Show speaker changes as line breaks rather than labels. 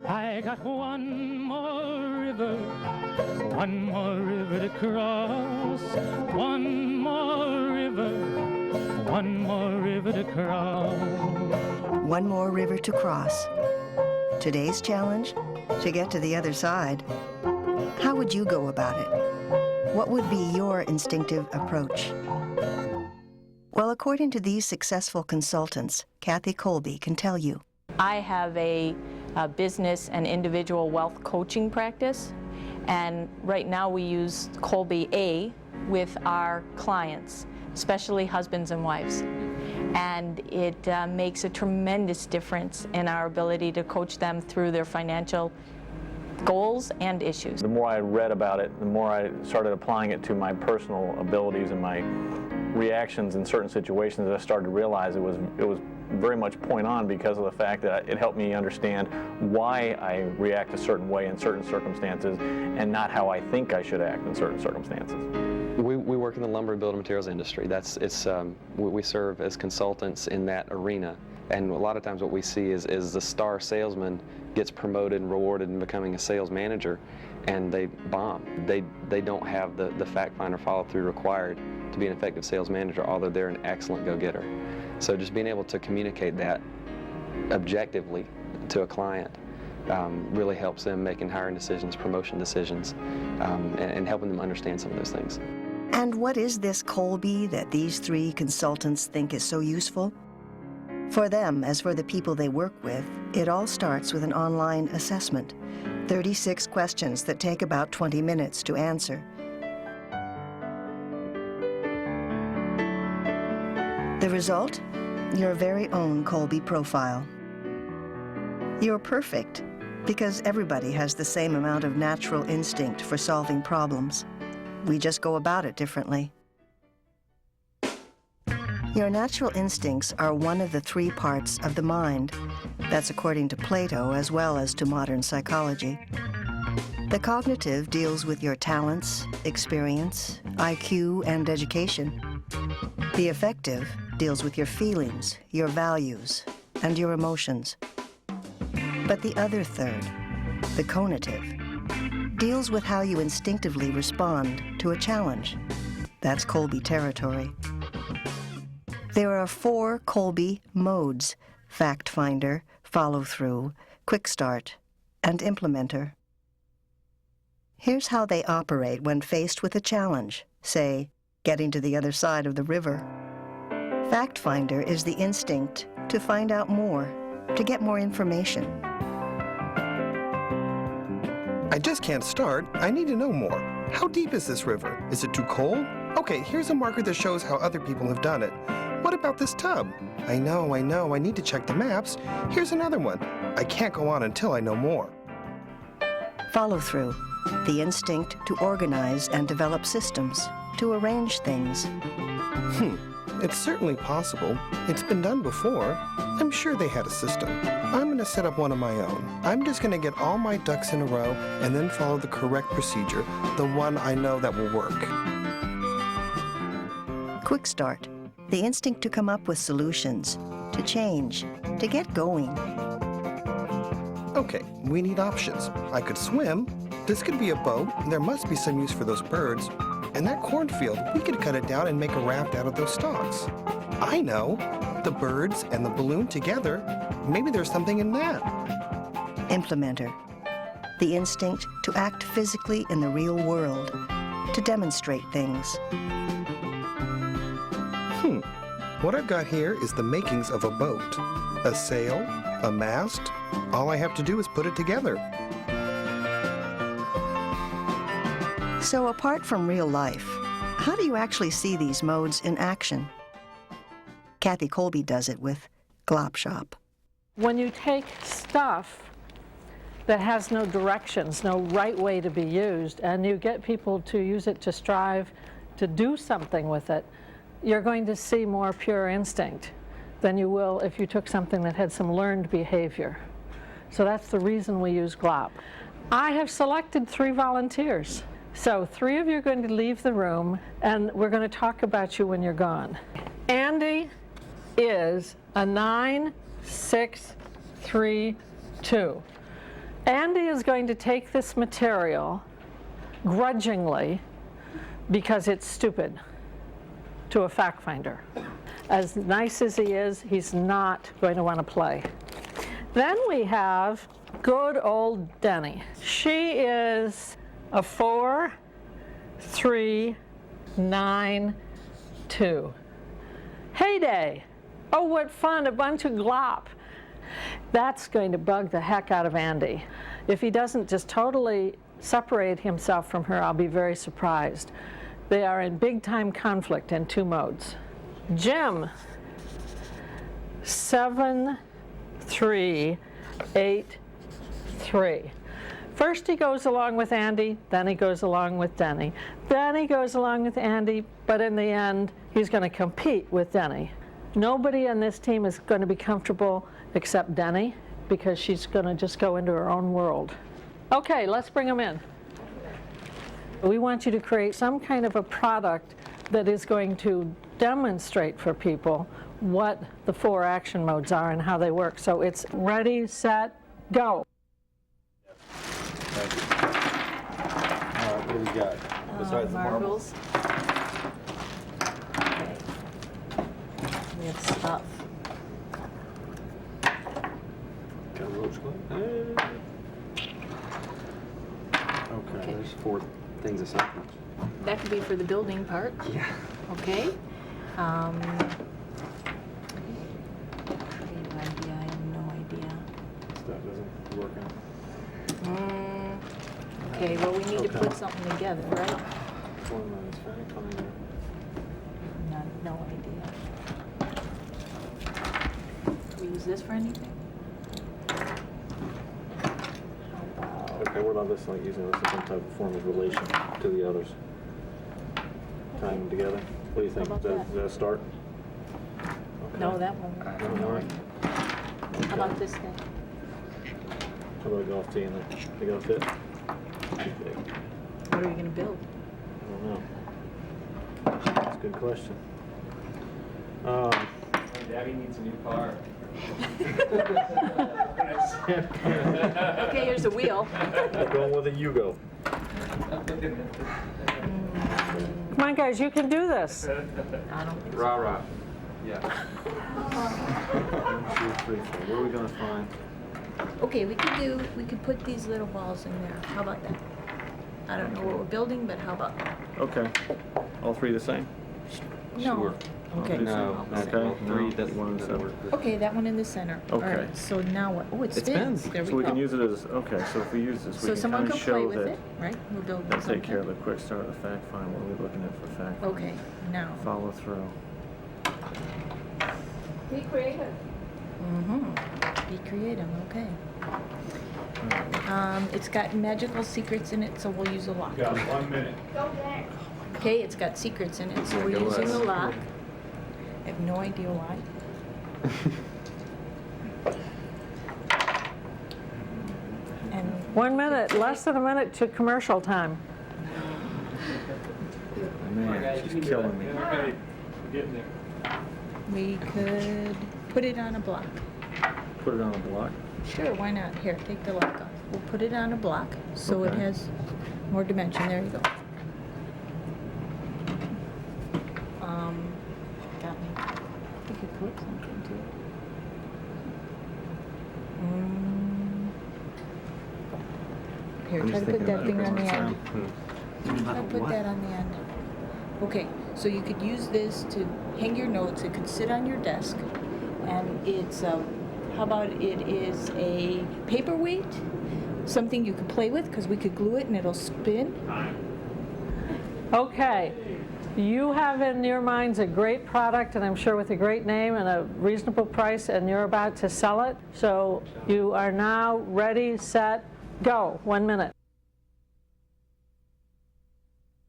I got one more river to cross, one more river to cross.
One more river to cross. Today's challenge? To get to the other side. How would you go about it? What would be your instinctive approach? Well, according to these successful consultants, Kathy Kolbe can tell you.
I have a business and individual wealth coaching practice, and right now we use Kolbe A with our clients, especially husbands and wives. And it makes a tremendous difference in our ability to coach them through their financial goals and issues.
The more I read about it, the more I started applying it to my personal abilities and my reactions in certain situations. I started to realize it was very much point on because of the fact that it helped me understand why I react a certain way in certain circumstances and not how I think I should act in certain circumstances.
We work in the lumber and building materials industry. We serve as consultants in that arena. And a lot of times what we see is the star salesman gets promoted and rewarded in becoming a sales manager, and they bomb. They don't have the fact find or follow through required to be an effective sales manager, although they're an excellent go-getter. So just being able to communicate that objectively to a client really helps them making hiring decisions, promotion decisions, and helping them understand some of those things.
And what is this Kolbe that these three consultants think is so useful? For them, as for the people they work with, it all starts with an online assessment. 36 questions that take about 20 minutes to answer. The result? Your very own Kolbe profile. You're perfect, because everybody has the same amount of natural instinct for solving problems. We just go about it differently. Your natural instincts are one of the three parts of the mind. That's according to Plato as well as to modern psychology. The cognitive deals with your talents, experience, IQ, and education. The affective deals with your feelings, your values, and your emotions. But the other third, the conative, deals with how you instinctively respond to a challenge. That's Kolbe territory. There are 4 Kolbe modes: fact finder, follow through, quick start, and implementer. Here's how they operate when faced with a challenge, say, getting to the other side of the river. Fact finder is the instinct to find out more, to get more information.
I just can't start. I need to know more. How deep is this river? Is it too cold? Okay, here's a marker that shows how other people have done it. What about this tub? I know, I need to check the maps. Here's another one. I can't go on until I know more.
Follow through, the instinct to organize and develop systems, to arrange things.
It's certainly possible. It's been done before. I'm sure they had a system. I'm going to set up one of my own. I'm just going to get all my ducks in a row and then follow the correct procedure, the one I know that will work.
Quick start, the instinct to come up with solutions, to change, to get going.
Okay, we need options. I could swim. This could be a boat. There must be some use for those birds. And that cornfield, we could cut it down and make a raft out of those stalks. I know. The birds and the balloon together, maybe there's something in that.
Implementer, the instinct to act physically in the real world, to demonstrate things.
What I've got here is the makings of a boat. A sail, a mast. All I have to do is put it together.
So apart from real life, how do you actually see these modes in action? Kathy Kolbe does it with Glop Shop.
When you take stuff that has no directions, no right way to be used, and you get people to use it to strive to do something with it, you're going to see more pure instinct than you will if you took something that had some learned behavior. So that's the reason we use Glop. I have selected 3 volunteers. So 3 of you are going to leave the room, and we're going to talk about you when you're gone. Andy is a 9, 6, 3, 2. Andy is going to take this material grudgingly because it's stupid to a fact finder. As nice as he is, he's not going to want to play. Then we have good old Denny. She is a 4, 3, 9, 2. Heyday! Oh, what fun, a bunch of glop. That's going to bug the heck out of Andy. If he doesn't just totally separate himself from her, I'll be very surprised. They are in big time conflict in 2 modes. Jim, 7, 3, 8, 3. First he goes along with Andy, then he goes along with Denny. Then he goes along with Andy, but in the end, he's going to compete with Denny. Nobody on this team is going to be comfortable except Denny, because she's going to just go into her own world. Okay, let's bring them in. We want you to create some kind of a product that is going to demonstrate for people what the 4 action modes are and how they work. So it's ready, set, go.
What do we got? Besides the marbles?
Okay. We have stuff.
Okay, there's 4 things of something.
That could be for the building part.
Yeah.
Okay. Creative idea, I have no idea.
Stuff isn't working.
Okay, well, we need to put something together, right? No idea. Do we use this for anything?
Okay, what about this, like using this as some type of form of relation to the others? Tying them together? What do you think?
How about
Does that start?
No,
Okay.
that one.
All right.
How about this thing?
How about a golf tee and they go fit? Too big.
What are we gonna build?
I don't know. That's a good question.
Daddy needs a new car.
Okay, here's a wheel.
I'm going with a Yugo.
Come on, guys, you can do this.
I don't think so.
Rah rah. Yeah.
1, 2, 3, 4. Where are we gonna find?
Okay, we could put these little balls in there. How about that? I don't know what we're building, but how about that?
Okay. All 3 the same?
No.
Sure.
Okay.
No,
Okay.
well, 3
No,
doesn't
one
doesn't
separate.
work.
Okay, that one in the center. All
Okay.
right, so now what? Oh, it
It
spins.
spins.
There
So we
go.
can use it as, okay, so if we use this, we
So
can
someone
kind of
can play
show
with
that.
it, right? We're building
That'll
something.
take care of the quick start of the fact find. What are we looking at for fact find?
Okay, now.
Follow through.
Be creative.
Mm-hmm. Be creative, okay. It's got magical secrets in it, so we'll use a lock.
Got 1 minute.
Okay, it's got secrets in it, so we're
go
using
less.
the lock. I have no idea why. And
1 minute, less than a minute to commercial time.
Man, she's killing me.
We're getting there.
we could put it on a block.
Put it on a block.
Sure, why not? Here, take the lock off. We'll put it on a block so it
Okay.
has more dimension. There you go. Got me. We could put something to it. Here,
I'm
try
just
to put
thinking
that thing on the
about
end.
it.
Try to put that on the end. Okay, so you could use this to hang your notes. It could sit on your desk, and it's how about it is a paperweight, something you could play with because we could glue it and it'll spin.
Okay, you have in your minds a great product, and I'm sure with a great name and a reasonable price, and you're about to sell it. So you are now ready, set, go. 1 minute.